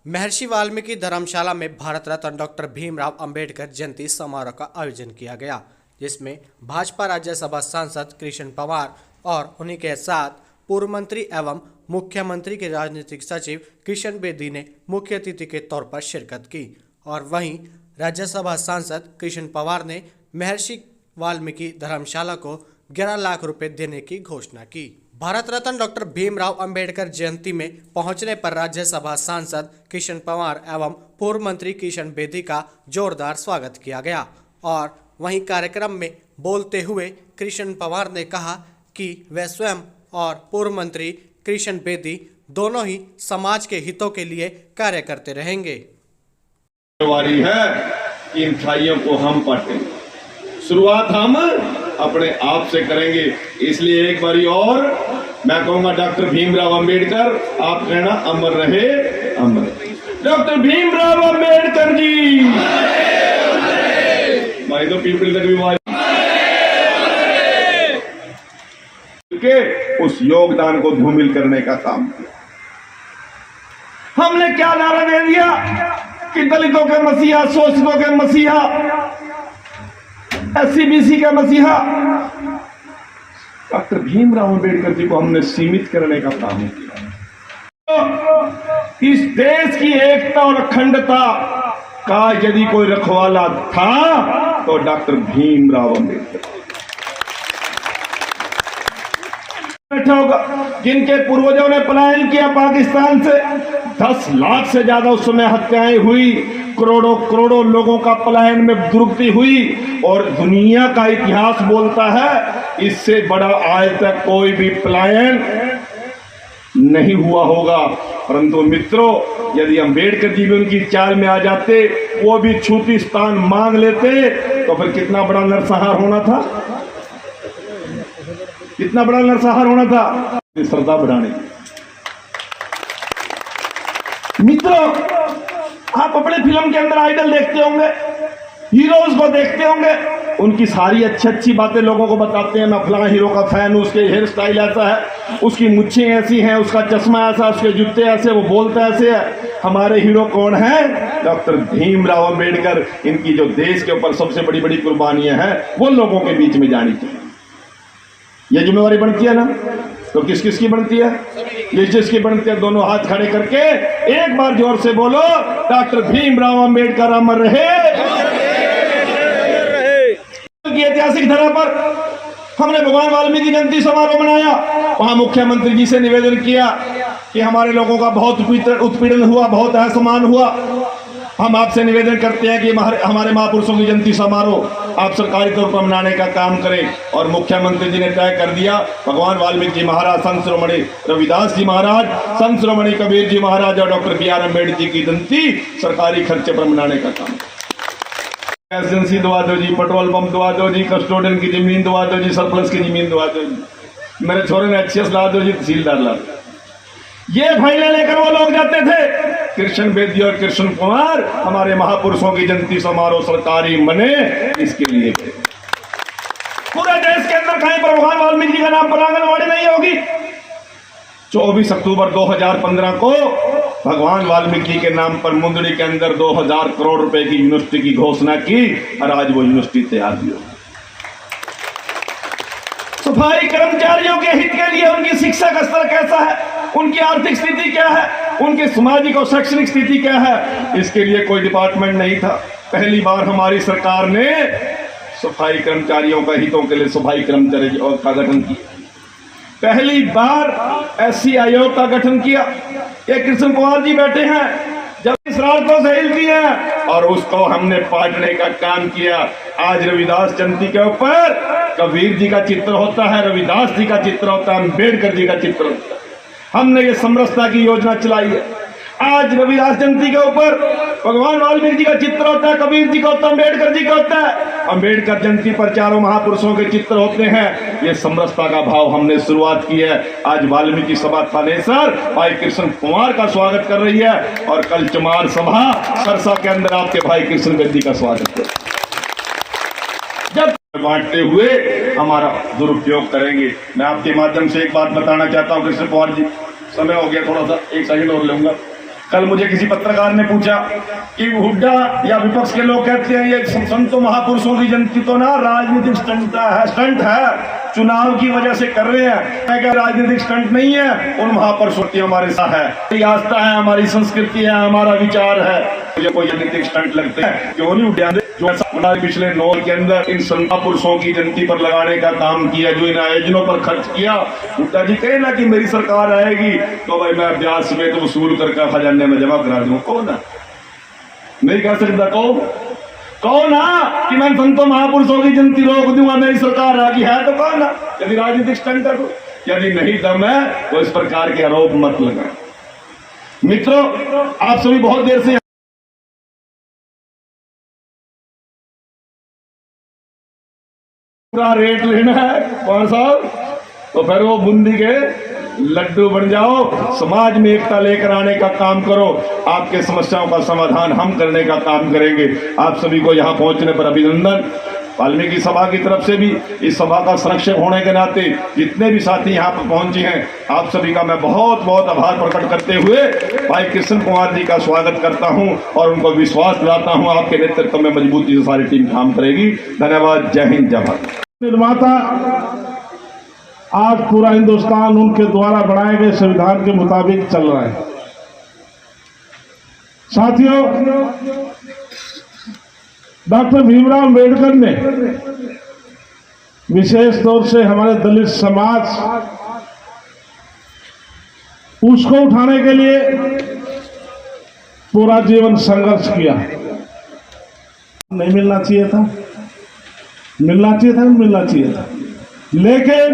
महर्षि वाल्मीकि धर्मशाला में भारत रत्न डॉक्टर भीमराव अंबेडकर जयंती समारोह का आयोजन किया गया, जिसमें भाजपा राज्यसभा सांसद कृष्ण पवार और उन्हीं के साथ पूर्व मंत्री एवं मुख्यमंत्री के राजनीतिक सचिव किशन बेदी ने मुख्य अतिथि के तौर पर शिरकत की। और वहीं राज्यसभा सांसद कृष्ण पवार ने महर्षि वाल्मीकि धर्मशाला को 11 लाख रुपए देने की घोषणा की। भारत रत्न डॉक्टर भीमराव अंबेडकर जयंती में पहुंचने पर राज्यसभा सांसद किशन पवार एवं पूर्व मंत्री किशन बेदी का जोरदार स्वागत किया गया। और वहीं कार्यक्रम में बोलते हुए कृष्ण पवार ने कहा कि वे स्वयं और पूर्व मंत्री किशन बेदी दोनों ही समाज के हितों के लिए कार्य करते रहेंगे। है इन खाइयों को हम पढ़ते, शुरुआत हम अपने आप से करेंगे। इसलिए एक बारी और मैं कहूंगा, डॉक्टर भीमराव अंबेडकर, आप कहना अमर रहे, अमर। डॉक्टर भीमराव अंबेडकर जी, भाई तो पीपल तक भी के उस योगदान को धूमिल करने का काम किया। हमने क्या नारा दे दिया कि दलितों के मसीहा, शोषितों के मसीहा, SC/BC का मसीहा डॉक्टर भीमराव अंबेडकर जी को हमने सीमित करने का काम किया। तो इस देश की एकता और अखंडता का यदि कोई रखवाला था तो डॉक्टर भीमराव अंबेडकर बैठा होगा, जिनके पूर्वजों ने पलायन किया पाकिस्तान से। 10 लाख से ज्यादा उस समय हत्याएं हुई, करोड़ों लोगों का पलायन में दुर्गति हुई। और दुनिया का इतिहास बोलता है इससे बड़ा आज तक कोई भी पलायन नहीं हुआ होगा। परंतु मित्रों, यदि अंबेडकर जी भी उनकी चाल में आ जाते, वो भी छूती स्थान मांग लेते, तो फिर कितना बड़ा नरसंहार होना था, कितना बड़ा नरसंहार होना था। श्रद्धा बढ़ाने मित्रों, आप अपने फिल्म के अंदर आइडल देखते होंगे, हीरोज को देखते होंगे, उनकी सारी अच्छी बातें लोगों को बताते हैं। मैं फलां हीरो का फैन हूं, उसके हेयर स्टाइल ऐसा है, उसकी मुच्छें ऐसी हैं, उसका चश्मा ऐसा, उसके जूते ऐसे, वो बोलता ऐसे है। हमारे हीरो कौन है? डॉक्टर भीमराव अंबेडकर। इनकी जो देश के ऊपर सबसे बड़ी बड़ी कुर्बानियां हैं, वो लोगों के बीच में जानी चाहिए। ये जिम्मेवारी बनती है ना, तो किस किस की बनती है? ये जिसकी बनती है, दोनों हाथ खड़े करके एक बार जोर से बोलो, डॉक्टर भीमराव अंबेडकर अमर रहे। की ऐतिहासिक धरा पर हमने भगवान वाल्मीकि जयंती समारोह मनाया। वहां मुख्यमंत्री जी से निवेदन किया कि हमारे लोगों का बहुत उत्पीड़न हुआ, बहुत असम्मान हुआ। हम आपसे निवेदन करते हैं कि हमारे महापुरुषों की जयंती समारोह आप सरकारी तौर पर मनाने का काम करें। और मुख्यमंत्री जी ने तय कर दिया, भगवान वाल्मीकि जी महाराज, संत शिरोमणि रविदास जी महाराज, संत शिरोमणि कबीर जी महाराज और डॉक्टर BR अम्बेडकर जी की जयंती सरकारी खर्चे पर मनाने का काम। एजेंसी दवा दो जी, पेट्रोल पंप दवा दो जी, कस्टोडियन की जमीन दवा दो जी, सरप्लस की जमीन दवा दो जी, मेरे छोरे ने HS ला दो जी, तहसीलदार ला दो। ये फाइलें लेकर वो लोग जाते थे। कृष्ण बेदी और कृष्ण कुमार हमारे महापुरुषों की जयंती समारोह सरकारी बने, इसके लिए पूरे देश के अंदर कहीं पर भगवान वाल्मीकि जी का नाम पर आंगनबाड़ी नहीं होगी। 24 अक्टूबर 2015 को भगवान वाल्मीकि के नाम पर मुंदड़ी के अंदर 2000 करोड़ रुपए की यूनिवर्सिटी की घोषणा की, और आज वो यूनिवर्सिटी तैयार भी होगी। सफाई कर्मचारियों के हित के लिए उनकी शिक्षा का स्तर कैसा है, उनकी आर्थिक स्थिति क्या है, उनकी सामाजिक और शैक्षणिक स्थिति क्या है, इसके लिए कोई डिपार्टमेंट नहीं था। पहली बार हमारी सरकार ने सफाई कर्मचारियों का हितों के लिए सफाई कर्मचारी का गठन किया। पहली बार SC आयोग का गठन किया। ये कृष्ण कुमार जी बैठे हैं, जब इस शरारतों से हिलती है, और उसको हमने पाटने का काम किया। आज रविदास जयंती के ऊपर कबीर जी का चित्र होता है, रविदास जी का चित्र होता है, अम्बेडकर जी का चित्र होता है। हमने ये समरसता की योजना चलाई है। आज रविदास जयंती के ऊपर भगवान वाल्मीकि जी का चित्र होता है, कबीर जी का होता है, अम्बेडकर जी का होता है। अम्बेडकर जयंती पर चारों महापुरुषों के चित्र होते हैं। ये समरसता का भाव हमने शुरुआत की है। आज वाल्मीकि सभा थानेसर भाई कृष्ण कुमार का स्वागत कर रही है, और कल चमार सभा सरसा के अंदर आपके भाई कृष्ण बेदी का स्वागत कर। जब बांटते हुए हमारा दुरुपयोग करेंगे। मैं आपके माध्यम से एक बात बताना चाहता हूं कृष्ण कुमार जी, समय हो गया, थोड़ा सा 1 सेकंड और लूंगा। कल मुझे किसी पत्रकार ने पूछा कि हुड्डा या विपक्ष के लोग कहते हैं ये संतों महापुरुषों की जयंती तो ना राजनीतिक स्टंट है, चुनाव की वजह से कर रहे हैं। मैं क्या राजनीतिक स्टंट नहीं है, उन महापुरुषों की हमारे साथ है, हमारी आस्था है, हमारी संस्कृति है, हमारा विचार है। मुझे कोई राजनीतिक स्टंट लगते हैं क्यों नहीं उठा जो पिछले 9 के अंदर इन संत महापुरुषों की जयंती पर लगाने का काम किया, जो इन आयोजनों पर खर्च किया। हुड्डा जी कहे ना कि मेरी सरकार आएगी तो भाई मैं ब्याज समेत वसूल करके खजाने में जमा करा दूं। कौन है नहीं कह सकता, कौन है कि मैं संतों महापुरुषों की जयंती रोक दूंगा, मेरी सरकार आ गई है तो कौन है? यदि राजनीतिक स्टंट है तो, यदि नहीं दम है तो इस प्रकार के आरोप मत लगाएं। मित्रों, आप सभी बहुत देर से पूरा रेट लेना है 5 साल, तो फिर वो बूंदी के लड्डू बन जाओ, समाज में एकता लेकर आने का काम करो। आपके समस्याओं का समाधान हम करने का काम करेंगे। आप सभी को यहाँ पहुंचने पर अभिनंदन। वाल्मीकि सभा की तरफ से भी इस सभा का संरक्षक होने के नाते जितने भी साथी यहाँ पर पहुंचे हैं, आप सभी का मैं बहुत बहुत आभार प्रकट करते हुए भाई कृष्ण कुमार जी का स्वागत करता हूं और उनको विश्वास दिलाता हूं आपके नेतृत्व में मजबूती से सारी टीम काम करेगी। धन्यवाद। जय हिंद, जय भारत। निर्माता आज पूरा हिंदुस्तान उनके द्वारा बनाए गए संविधान के मुताबिक चल रहा है। साथियों, डॉक्टर भीमराव अंबेडकर ने विशेष तौर से हमारे दलित समाज उसको उठाने के लिए पूरा जीवन संघर्ष किया। नहीं मिलना चाहिए था, मिलना चाहिए था, मिलना चाहिए था, लेकिन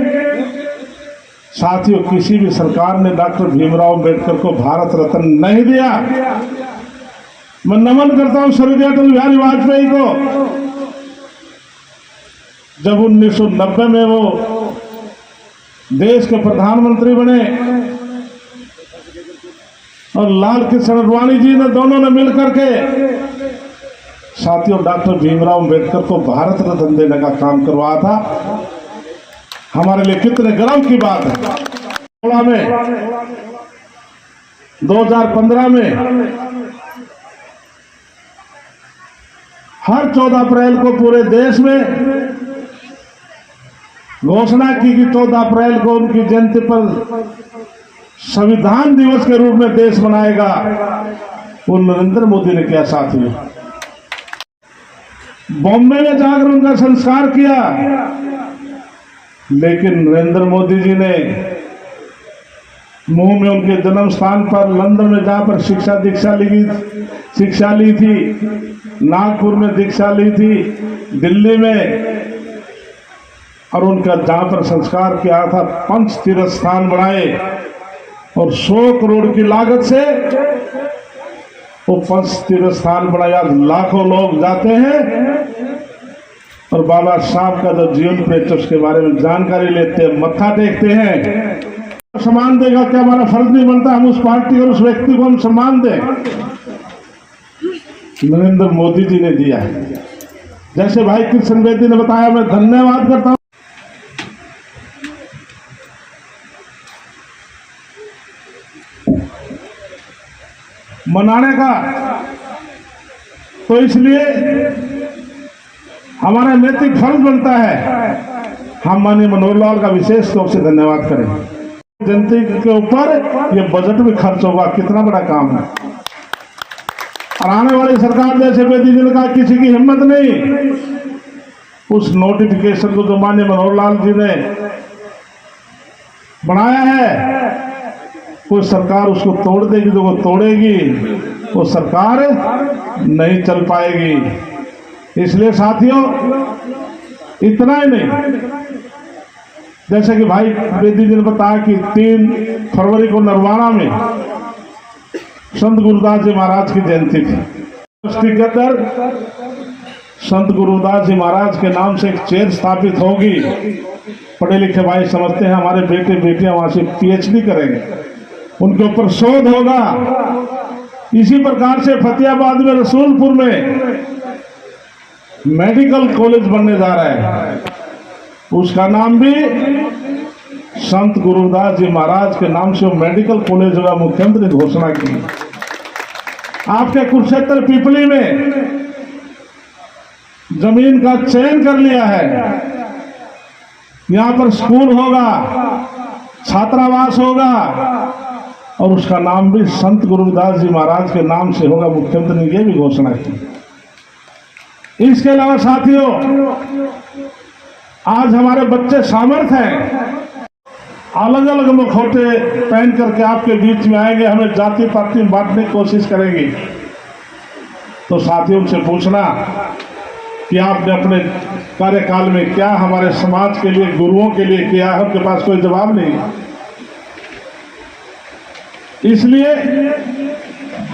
साथियों किसी भी सरकार ने डॉक्टर भीमराव अंबेडकर को भारत रत्न नहीं दिया। मैं नमन करता हूं स्वर्गीय अटल बिहारी वाजपेयी को। जब 1990 में वो देश के प्रधानमंत्री बने और लाल कृष्ण आडवाणी जी ने दोनों ने मिलकर के साथियों डॉक्टर भीमराव अंबेडकर को भारत रत्न देने का काम करवाया था। हमारे लिए कितने गर्व की बात है। 2015 में हर 14 अप्रैल को पूरे देश में घोषणा की कि 14 अप्रैल को उनकी जयंती पर संविधान दिवस के रूप में देश मनाएगा। वो नरेंद्र मोदी ने किया। साथियों, बॉम्बे में जाकर उनका संस्कार किया, लेकिन नरेंद्र मोदी जी ने मुंह में उनके जन्म स्थान पर लंदन में जहां पर शिक्षा ली थी, नागपुर में दीक्षा ली थी, दिल्ली में, और उनका जहां पर संस्कार किया था, पंच तीर्थ स्थान बनाए और 100 करोड़ की लागत से वो पंच तीर्थ स्थान बनाया। लाखों लोग जाते हैं और बाबा साहब का जो जीवन प्रेत उसके बारे में जानकारी लेते हैं, मत्था टेकते हैं। सम्मान देगा क्या हमारा फर्ज नहीं बनता हम उस पार्टी और उस व्यक्ति को हम सम्मान दें? नरेंद्र मोदी जी ने दिया है। जैसे भाई कृष्ण बेदी ने बताया, मैं धन्यवाद करता हूं। मनाने का तो इसलिए हमारा नैतिक फर्ज बनता है हम माननीय मनोहर लाल का विशेष तौर से धन्यवाद करें। जयंती के ऊपर ये बजट भी खर्च होगा, कितना बड़ा काम है। और आने वाली सरकार जैसे बेदी जी ने कहा, किसी की हिम्मत नहीं उस नोटिफिकेशन को जो माननीय मनोहर लाल जी ने बनाया है, कोई सरकार उसको तोड़ देगी, जो वो तोड़ेगी वो सरकार नहीं चल पाएगी। इसलिए साथियों, इतना ही नहीं, जैसे कि भाई बेदी जी ने बताया कि 3 फरवरी को नरवाना में संत गुरुदास जी महाराज की जयंती थी। उसके अंदर संत गुरुदास जी महाराज के नाम से एक चेयर स्थापित होगी। पढ़े लिखे भाई समझते हैं हमारे बेटे बेटियां वहां से PhD करेंगे, उनके ऊपर शोध होगा। इसी प्रकार से फतेहाबाद में रसूलपुर में मेडिकल कॉलेज बनने जा रहा है, उसका नाम भी संत गुरुदास जी महाराज के नाम से मेडिकल कॉलेज होगा। मुख्यमंत्री ने घोषणा की। आपके कुरुक्षेत्र पिपली में जमीन का चयन कर लिया है। यहां पर स्कूल होगा, छात्रावास होगा और उसका नाम भी संत गुरुदास जी महाराज के नाम से होगा। मुख्यमंत्री ने यह भी घोषणा की। इसके अलावा साथियों, आज हमारे बच्चे सामर्थ हैं, अलग अलग मुखौटे पहन करके आपके बीच में आएंगे, हमें जाति पाति में बांटने की कोशिश करेंगे। तो साथियों से पूछना कि आपने अपने कार्यकाल में क्या हमारे समाज के लिए, गुरुओं के लिए किया है, उनके पास कोई जवाब नहीं है। इसलिए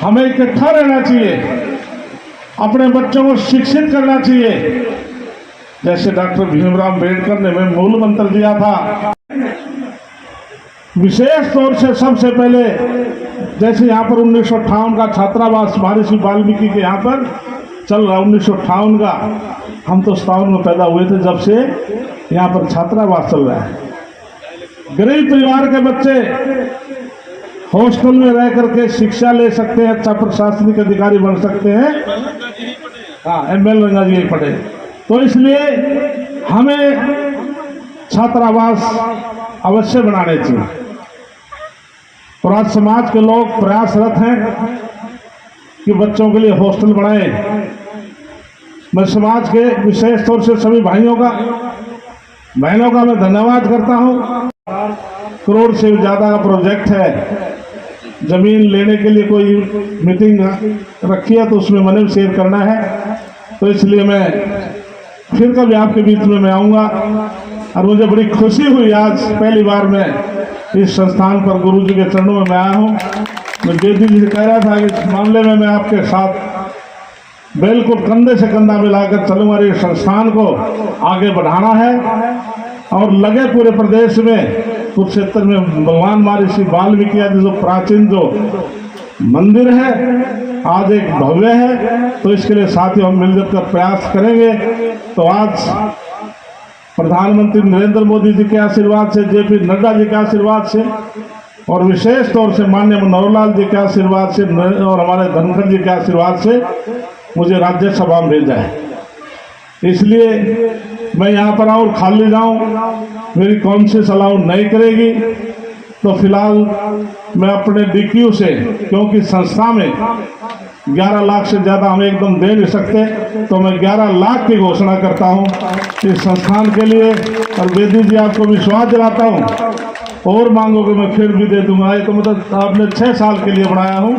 हमें इकट्ठा रहना चाहिए, अपने बच्चों को शिक्षित करना चाहिए। जैसे डॉक्टर भीमराव अम्बेडकर ने हमें मूल मंत्र दिया था, विशेष तौर से सबसे पहले जैसे यहाँ पर 1958 का छात्रावास महर्षि वाल्मीकि के यहाँ पर चल रहा, 1958 का, हम तो 57 में पैदा हुए थे, जब से यहाँ पर छात्रावास चल रहा है। गरीब परिवार के बच्चे हॉस्टल में रह करके शिक्षा ले सकते हैं, अच्छा प्रशासनिक अधिकारी बन सकते हैं। हाँ, ML रंगा जी पढ़े। तो इसलिए हमें छात्रावास अवश्य बनाने चाहिए और आज समाज के लोग प्रयासरत हैं कि बच्चों के लिए हॉस्टल बनाएं। मैं समाज के विशेष तौर से सभी भाइयों का, बहनों का मैं धन्यवाद करता हूं। करोड़ से ज़्यादा का प्रोजेक्ट है। जमीन लेने के लिए कोई मीटिंग रखी है तो उसमें मनी शेयर करना है, तो इसलिए मैं फिर कभी आपके बीच में मैं आऊँगा। और मुझे बड़ी खुशी हुई, आज पहली बार मैं इस संस्थान पर गुरु जी के चरणों में मैं आया हूँ। मैं बेदी जी से कह रहा था कि इस मामले में मैं आपके साथ बिल्कुल कंधे से कंधा मिलाकर चलूँगा। इस संस्थान को आगे बढ़ाना है और लगे पूरे प्रदेश में, कुरुक्षेत्र में भगवान महर्षि वाल्मीकि आदि जो प्राचीन जो मंदिर है आज एक भव्य है, तो इसके लिए साथियों हम मिलकर कर प्रयास करेंगे। तो आज प्रधानमंत्री नरेंद्र मोदी जी के आशीर्वाद से, JP नड्डा जी के आशीर्वाद से और विशेष तौर से माननीय मनोहर लाल जी के आशीर्वाद से और हमारे धनखड़ जी के आशीर्वाद से मुझे राज्यसभा में भेजा है। इसलिए मैं यहाँ पर आऊँ खाली जाऊँ, मेरी काउंसिल अलाउ नहीं करेगी, तो फिलहाल मैं अपने DQ से, क्योंकि संस्था में 11 लाख से ज़्यादा हम एकदम दे नहीं सकते, तो मैं 11 लाख की घोषणा करता हूँ इस संस्थान के लिए। और बेदी जी आपको विश्वास दिलाता हूँ, और मांगोगे मैं फिर भी दे दूंगा। ये तो मतलब आपने 6 साल के लिए बनाया हूँ,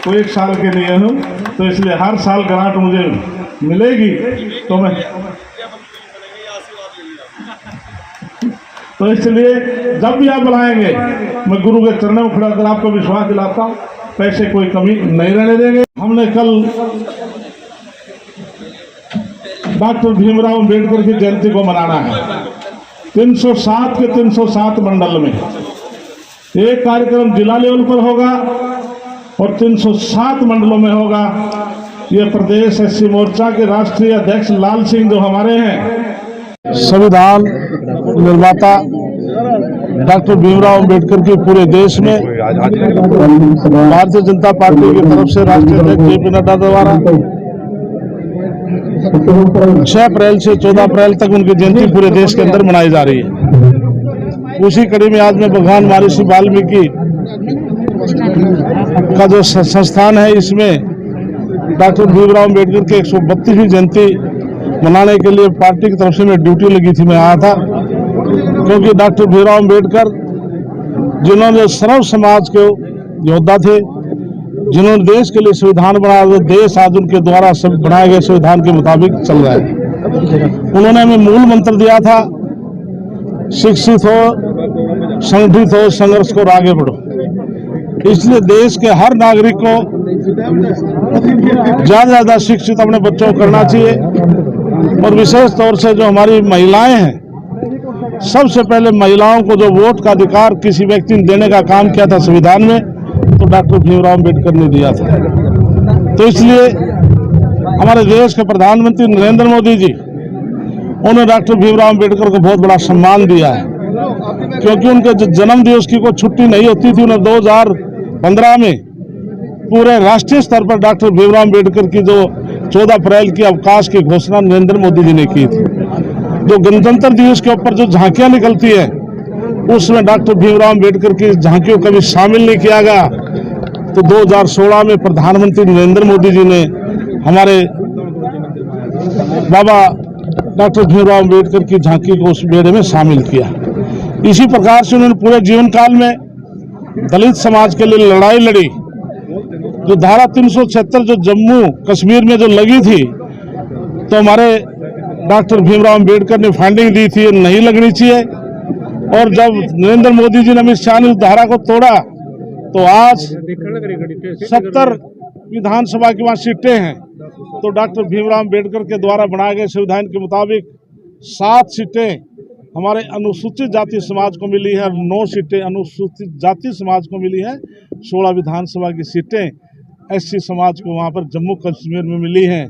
तो 1 साल के लिए हूँ, तो इसलिए हर साल ग्रांट मुझे मिलेगी। तो इसलिए जब भी आप बुलाएंगे मैं गुरु के चरणों में खड़ा कर आपको विश्वास दिलाता हूँ, पैसे कोई कमी नहीं रहने देंगे। हमने कल डॉक्टर भीमराव अम्बेडकर की जयंती को मनाना है। 307 के 307 मंडल में एक कार्यक्रम जिला लेवल पर होगा और 307 मंडलों में होगा। ये प्रदेश SC मोर्चा के राष्ट्रीय अध्यक्ष लाल सिंह जो हमारे हैं, संविधान निर्माता डॉक्टर भीमराव अम्बेडकर की पूरे देश में भारतीय जनता पार्टी की तरफ से राष्ट्रीय अध्यक्ष JP नड्डा द्वारा 6 अप्रैल से 14 अप्रैल तक उनकी जयंती पूरे देश के अंदर मनाई जा रही है। उसी कड़ी में आज मैं भगवान महर्षि वाल्मीकि का जो संस्थान है, इसमें डॉक्टर भीमराव अम्बेडकर की 132वीं जयंती मनाने के लिए पार्टी की तरफ से मैं ड्यूटी लगी थी, मैं आया था। क्योंकि डॉक्टर भीमराव अम्बेडकर जिन्होंने सर्व समाज के योद्धा थे, जिन्होंने देश के लिए संविधान बनाया, वो देश आज उनके द्वारा सब बनाए गए संविधान के मुताबिक चल रहा है। उन्होंने हमें मूल मंत्र दिया था, शिक्षित हो, संगठित हो, संघर्ष को आगे बढ़ो। इसलिए देश के हर नागरिक को ज्यादा ज्यादा शिक्षित अपने बच्चों को करना चाहिए। और विशेष तौर से जो हमारी महिलाएं हैं, सबसे पहले महिलाओं को जो वोट का अधिकार किसी व्यक्ति ने देने का काम किया था संविधान में, तो डॉक्टर भीमराव अम्बेडकर ने दिया था। तो इसलिए हमारे देश के प्रधानमंत्री नरेंद्र मोदी जी, उन्होंने डॉक्टर भीमराव अम्बेडकर को बहुत बड़ा सम्मान दिया है। क्योंकि उनके जन्म दिवस की कोई छुट्टी नहीं होती थी। उन्हें 2015 में पूरे राष्ट्रीय स्तर पर डॉक्टर भीमराव अम्बेडकर की जो 14 अप्रैल की अवकाश की घोषणा नरेंद्र मोदी जी ने की थी, जो गणतंत्र दिवस के ऊपर जो झांकियां निकलती है उसमें डॉक्टर भीमराव अम्बेडकर की झांकियों को भी शामिल नहीं किया गया। तो 2016 में प्रधानमंत्री नरेंद्र मोदी जी ने हमारे बाबा डॉक्टर भीमराव अम्बेडकर की झांकी को उस बेड़े में शामिल किया। इसी प्रकार से उन्होंने पूरे जीवन काल में दलित समाज के लिए लड़ाई लड़ी। जो धारा 376 जो जम्मू कश्मीर में जो लगी थी, तो हमारे डॉक्टर भीमराव अम्बेडकर ने फाइंडिंग दी थी नहीं लगनी चाहिए, और जब नरेंद्र मोदी जी ने अमित शाह ने उस धारा को तोड़ा तो आज 70 विधानसभा की वहाँ सीटें हैं। तो डॉक्टर भीमराव अम्बेडकर के द्वारा बनाए गए संविधान के मुताबिक 7 सीटें हमारे अनुसूचित जाति समाज को मिली है और 9 सीटें अनुसूचित जाति समाज को मिली है। 16 विधानसभा की सीटें एससी समाज को वहाँ पर जम्मू कश्मीर में मिली हैं।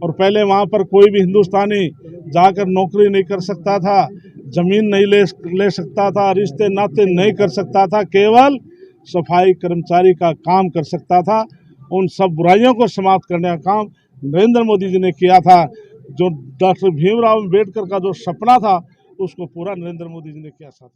और पहले वहाँ पर कोई भी हिंदुस्तानी जाकर नौकरी नहीं कर सकता था, जमीन नहीं ले सकता था, रिश्ते नाते नहीं कर सकता था, केवल सफाई कर्मचारी का काम कर सकता था। उन सब बुराइयों को समाप्त करने का काम नरेंद्र मोदी जी ने किया था। जो डॉक्टर भीमराव अम्बेडकर का जो सपना था उसको पूरा नरेंद्र मोदी जी ने किया साथ।